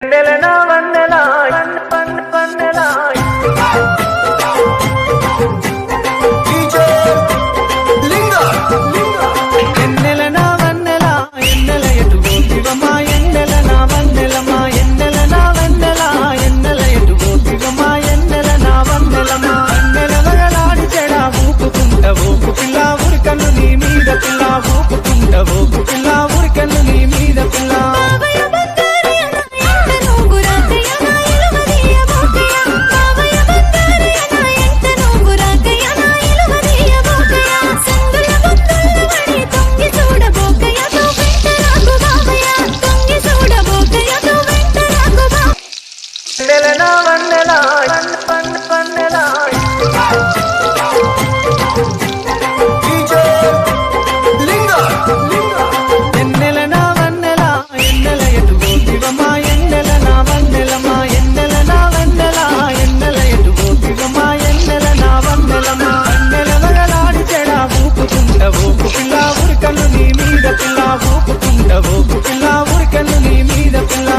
వెన్నెలనా వన్నెలా వన్నెలా ఎన్నెలనా వన్నెలా ఎన్నెల ఎటుగో శివమా ఎన్నెలనా వన్నెలమా ఎన్నెలనా వన్నెలా ఎన్నెల ఎటుగో శివమా ఎన్నెలనా వన్నెలమా ఎన్నెల వగలాడి చెడా ఊపుకుంట ఊపు పిల్ల ఉరికన్ను నీ మీద పిల్ల ఊపుకుంట ఊపు పిల్ల ఉరికన్ను నీ మీద పిల్ల వెన్నెలనా వన్నెలా వన్నెలా ఎన్నెలనా వన్నెలా ఎన్నెల ఎటుగో శివమా ఎన్నెలనా వన్నెలమా ఎన్నెలనా వన్నెలా ఎన్నెల ఎటుగో శివమా ఎన్నెలనా వన్నెలమా ఎన్నెల వగలాడి చెడా ఊపుకుంట ఊపు పిల్ల ఉరికన్ను నీ మీద పిల్ల ఊపుకుంట ఊపు పిల్ల ఉరికన్ను నీ మీద పిల్ల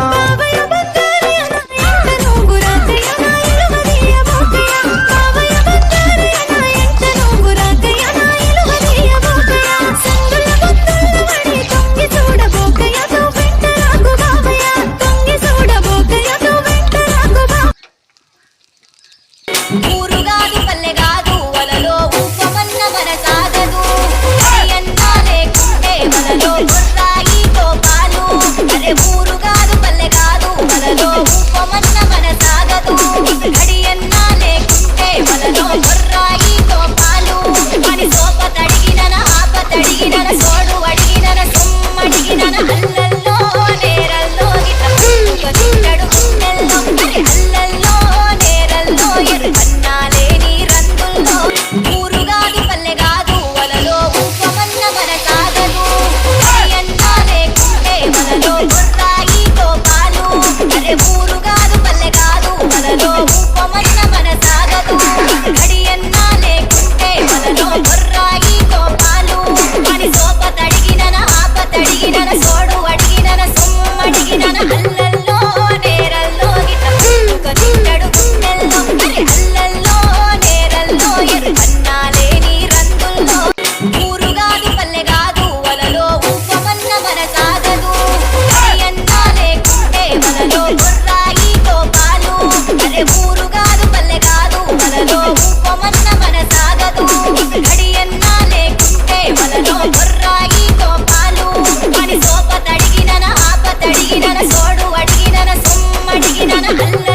సోప తడిగిన ఆప తడిగిన సోడు అడిగిన సొమ్మ అడిగిన